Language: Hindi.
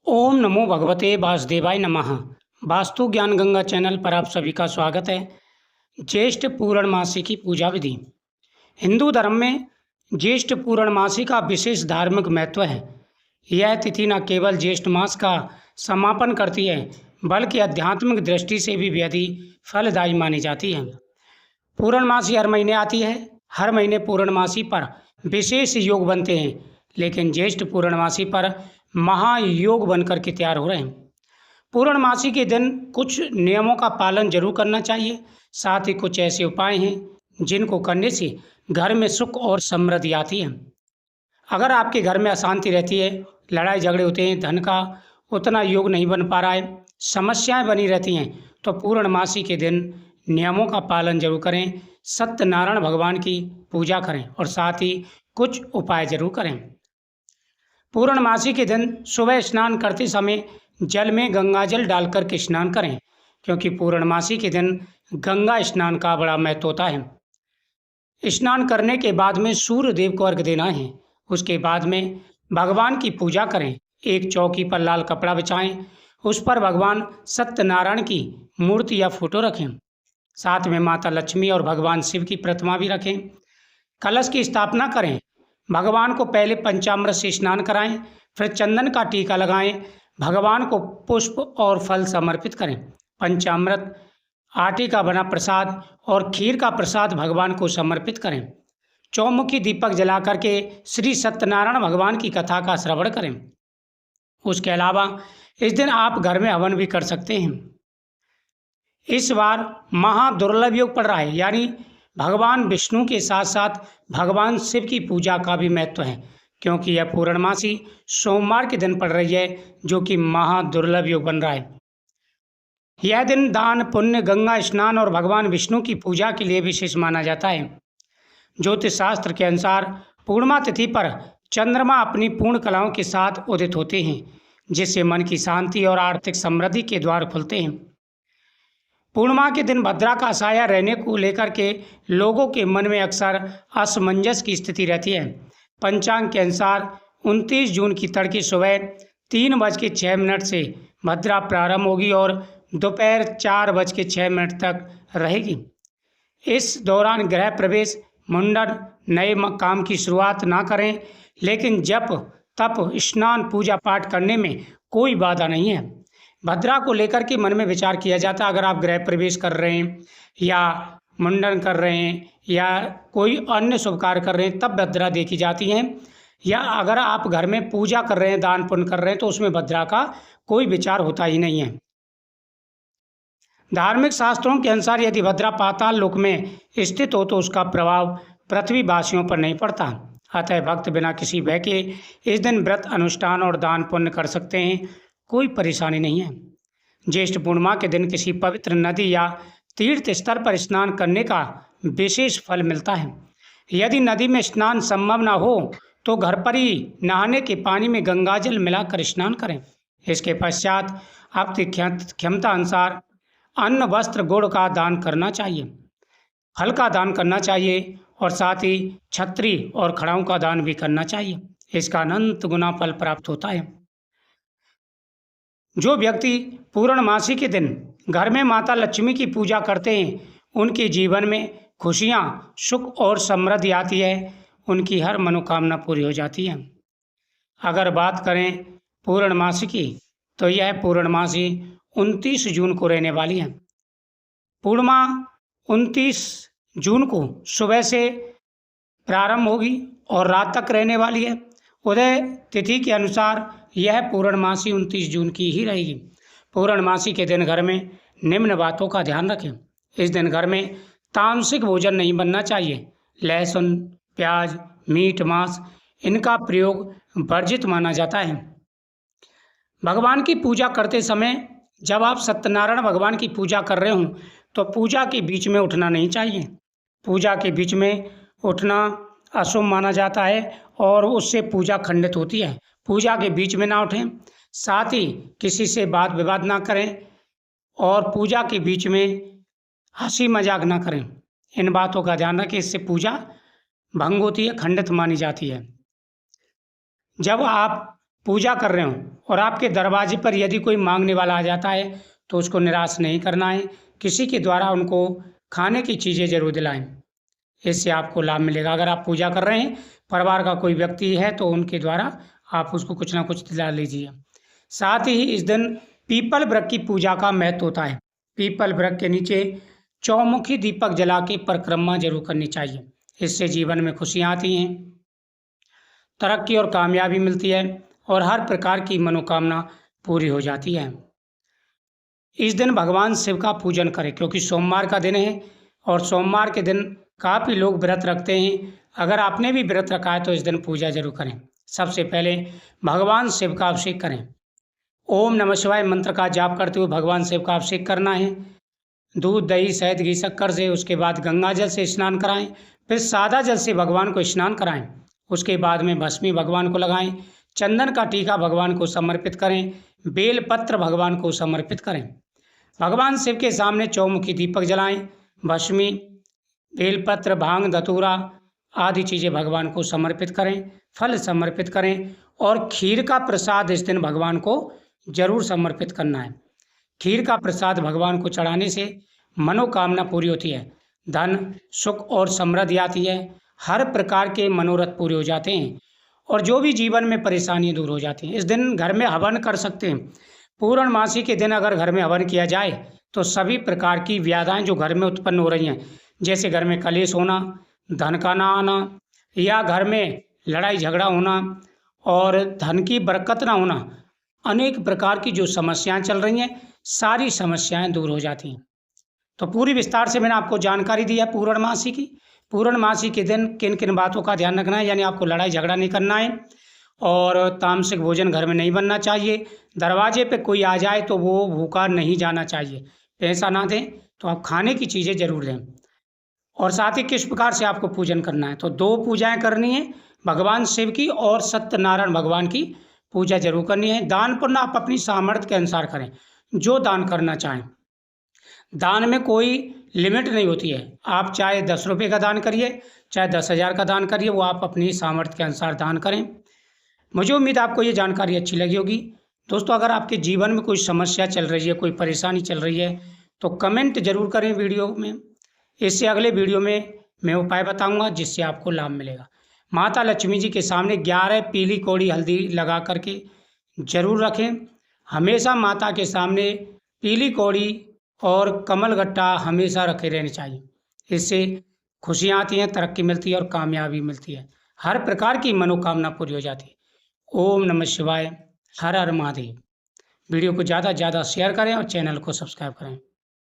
ओम नमो भगवते वासुदेवाय नमः। वास्तु ज्ञान गंगा चैनल पर आप सभी का स्वागत है। ज्येष्ठ पूर्णमासी की पूजा विधि। हिंदू धर्म में ज्येष्ठ पूर्णमासी का विशेष धार्मिक महत्व है। यह तिथि न केवल ज्येष्ठ मास का समापन करती है, बल्कि आध्यात्मिक दृष्टि से भी बेहद फलदायी मानी जाती है। पूर्णमासी हर महीने आती है। हर महीने पूर्णमासी पर विशेष योग बनते हैं, लेकिन ज्येष्ठ पूर्णमासी पर महायोग बनकर के तैयार हो रहे हैं। पूर्णमासी के दिन कुछ नियमों का पालन जरूर करना चाहिए। साथ ही कुछ ऐसे उपाय हैं जिनको करने से घर में सुख और समृद्धि आती है। अगर आपके घर में अशांति रहती है, लड़ाई झगड़े होते हैं, धन का उतना योग नहीं बन पा रहा है, समस्याएं बनी रहती हैं, तो पूर्णमासी के दिन नियमों का पालन जरूर करें। सत्यनारायण भगवान की पूजा करें और साथ ही कुछ उपाय जरूर करें। पूर्णमासी के दिन सुबह स्नान करते समय जल में गंगा जल डालकर के स्नान करें, क्योंकि पूर्णमासी के दिन गंगा स्नान का बड़ा महत्व होता है। स्नान करने के बाद में सूर्य देव को अर्घ्य देना है। उसके बाद में भगवान की पूजा करें। एक चौकी पर लाल कपड़ा बिछाएं, उस पर भगवान सत्यनारायण की मूर्ति या फोटो रखें। साथ में माता लक्ष्मी और भगवान शिव की प्रतिमा भी रखें। कलश की स्थापना करें। भगवान को पहले पंचामृत से स्नान कराएं, फिर चंदन का टीका लगाएं। भगवान को पुष्प और फल समर्पित करें। पंचामृत, आटे का बना प्रसाद और खीर का प्रसाद भगवान को समर्पित करें। चौमुखी दीपक जला करके श्री सत्यनारायण भगवान की कथा का श्रवण करें। उसके अलावा इस दिन आप घर में हवन भी कर सकते हैं। इस बार महादुर्लभ योग पड़ रहा है, यानी भगवान विष्णु के साथ साथ भगवान शिव की पूजा का भी महत्व है, क्योंकि यह पूर्णमासी सोमवार के दिन पड़ रही है, जो कि महादुर्लभ योग बन रहा है। यह दिन दान, पुण्य, गंगा स्नान और भगवान विष्णु की पूजा के लिए विशेष माना जाता है। ज्योतिष शास्त्र के अनुसार पूर्णिमा तिथि पर चंद्रमा अपनी पूर्ण कलाओं के साथ उदित होते हैं, जिससे मन की शांति और आर्थिक समृद्धि के द्वार खुलते हैं। पूर्णिमा के दिन भद्रा का साया रहने को लेकर के लोगों के मन में अक्सर असमंजस की स्थिति रहती है। पंचांग के अनुसार 29 जून की तड़के सुबह 3:06 से भद्रा प्रारंभ होगी और दोपहर 4:06 तक रहेगी। इस दौरान गृह प्रवेश, मुंडन, नए काम की शुरुआत ना करें, लेकिन जप, तप, स्नान, पूजा पाठ करने में कोई बाधा नहीं है। भद्रा को लेकर के मन में विचार किया जाता है। अगर आप गृह प्रवेश कर रहे हैं या मुंडन कर रहे हैं या कोई अन्य शुभ कार्य कर रहे हैं, तब भद्रा देखी जाती है। या अगर आप घर में पूजा कर रहे हैं, दान पुण्य कर रहे हैं, तो उसमें भद्रा का कोई विचार होता ही नहीं है। धार्मिक शास्त्रों के अनुसार यदि भद्रा पाताल लोक में स्थित हो तो उसका प्रभाव पृथ्वीवासियों पर नहीं पड़ता। अतः भक्त बिना किसी भय के इस दिन व्रत, अनुष्ठान और दान पुण्य कर सकते हैं। कोई परेशानी नहीं है। ज्येष्ठ पूर्णिमा के दिन किसी पवित्र नदी या तीर्थ स्थल पर स्नान करने का विशेष फल मिलता है। यदि नदी में स्नान संभव न हो तो घर पर ही नहाने के पानी में गंगाजल मिलाकर स्नान करें। इसके पश्चात आपकी क्षमता अनुसार अन्न, वस्त्र, गुड़ का दान करना चाहिए, फल का दान करना चाहिए और साथ ही छतरी और खड़ाओं का दान भी करना चाहिए। इसका अनंत गुना फल प्राप्त होता है। जो व्यक्ति पूर्णमासी के दिन घर में माता लक्ष्मी की पूजा करते हैं, उनके जीवन में खुशियाँ, सुख और समृद्धि आती है। उनकी हर मनोकामना पूरी हो जाती है। अगर बात करें पूर्णमासी की, तो यह पूर्णमासी 29 जून को रहने वाली है। पूर्णिमा 29 जून को सुबह से प्रारंभ होगी और रात तक रहने वाली है। उदय तिथि के अनुसार यह पूर्णमासी 29 जून की ही रहेगी। पूर्णमासी के दिन घर में निम्न बातों का ध्यान रखें। इस दिन घर में तामसिक भोजन नहीं बनना चाहिए। लहसुन, प्याज, मीट, मांस, इनका प्रयोग वर्जित माना जाता है। भगवान की पूजा करते समय जब आप सत्यनारायण भगवान की पूजा कर रहे हों तो पूजा के बीच में उठना नहीं चाहिए। पूजा के बीच में उठना अशुभ माना जाता है और उससे पूजा खंडित होती है। पूजा के बीच में ना उठें, साथ ही किसी से बात विवाद ना करें और पूजा के बीच में हंसी मजाक ना करें। इन बातों का ध्यान रखें, इससे पूजा भंग होती है, खंडित मानी जाती है। जब आप पूजा कर रहे हों और आपके दरवाजे पर यदि कोई मांगने वाला आ जाता है तो उसको निराश नहीं करना है, किसी के द्वारा उनको खाने की चीज़ें ज़रूर दिलाएं, इससे आपको लाभ मिलेगा। अगर आप पूजा कर रहे हैं, परिवार का कोई व्यक्ति है तो उनके द्वारा आप उसको कुछ ना कुछ दिला लीजिए। साथ ही इस दिन पीपल वृक्ष की पूजा का महत्व होता है। पीपल वृक्ष के नीचे चौमुखी दीपक जला के परिक्रमा जरूर करनी चाहिए, इससे जीवन में खुशियाँ आती हैं, तरक्की और कामयाबी मिलती है और हर प्रकार की मनोकामना पूरी हो जाती है। इस दिन भगवान शिव का पूजन करें, क्योंकि सोमवार का दिन है और सोमवार के दिन काफ़ी लोग व्रत रखते हैं। अगर आपने भी व्रत रखा है तो इस दिन पूजा जरूर करें। सबसे पहले भगवान शिव का अभिषेक करें। ओम नमः शिवाय मंत्र का जाप करते हुए भगवान शिव का अभिषेक करना है। दूध, दही, शहद, घी, शक्कर से, उसके बाद गंगा जल से स्नान कराएं, फिर सादा जल से भगवान को स्नान कराएं। उसके बाद में भस्मी भगवान को लगाएं, चंदन का टीका भगवान को समर्पित करें, बेल पत्र भगवान को समर्पित करें। भगवान शिव के सामने चौमुखी दीपक जलाएं, भस्मी, बेलपत्र, भांग, धतूरा आदि चीज़ें भगवान को समर्पित करें, फल समर्पित करें और खीर का प्रसाद इस दिन भगवान को जरूर समर्पित करना है। खीर का प्रसाद भगवान को चढ़ाने से मनोकामना पूरी होती है, धन, सुख और समृद्धि आती है, हर प्रकार के मनोरथ पूरे हो जाते हैं और जो भी जीवन में परेशानी दूर हो जाती है। इस दिन घर में हवन कर सकते हैं। पूर्णमासी के दिन अगर घर में हवन किया जाए तो सभी प्रकार की व्याधाएं जो घर में उत्पन्न हो रही हैं, जैसे घर में कलेश होना, धन का ना आना या घर में लड़ाई झगड़ा होना और धन की बरकत ना होना, अनेक प्रकार की जो समस्याएं चल रही हैं, सारी समस्याएं दूर हो जाती हैं। तो पूरी विस्तार से मैंने आपको जानकारी दी है पूर्णमासी की। पूर्णमासी के दिन किन किन बातों का ध्यान रखना है, यानी आपको लड़ाई झगड़ा नहीं करना है और तामसिक भोजन घर में नहीं बनना चाहिए। दरवाजे पे कोई आ जाए तो वो भूखा नहीं जाना चाहिए, पैसा ना दें तो आप खाने की चीज़ें जरूर दें। और साथ ही किस प्रकार से आपको पूजन करना है, तो 2 पूजाएं करनी है, भगवान शिव की और सत्यनारायण भगवान की पूजा जरूर करनी है। दान पुण्य आप अपनी सामर्थ्य के अनुसार करें, जो दान करना चाहें। दान में कोई लिमिट नहीं होती है, आप चाहे 10 रुपये का दान करिए, चाहे 10,000 का दान करिए, वो आप अपनी सामर्थ्य के अनुसार दान करें। मुझे उम्मीद आपको ये जानकारी अच्छी लगी होगी। दोस्तों, अगर आपके जीवन में कोई समस्या चल रही है, कोई परेशानी चल रही है तो कमेंट जरूर करें वीडियो में। इससे अगले वीडियो में मैं उपाय बताऊंगा जिससे आपको लाभ मिलेगा। माता लक्ष्मी जी के सामने 11 पीली कौड़ी हल्दी लगा करके जरूर रखें। हमेशा माता के सामने पीली कौड़ी और कमल गट्टा हमेशा रखे रहने चाहिए। इससे खुशियाँ आती हैं, तरक्की मिलती है और कामयाबी मिलती है, हर प्रकार की मनोकामना पूरी हो जाती है। ओम नमः शिवाय, हर हर महादेव। वीडियो को ज़्यादा से ज़्यादा शेयर करें और चैनल को सब्सक्राइब करें।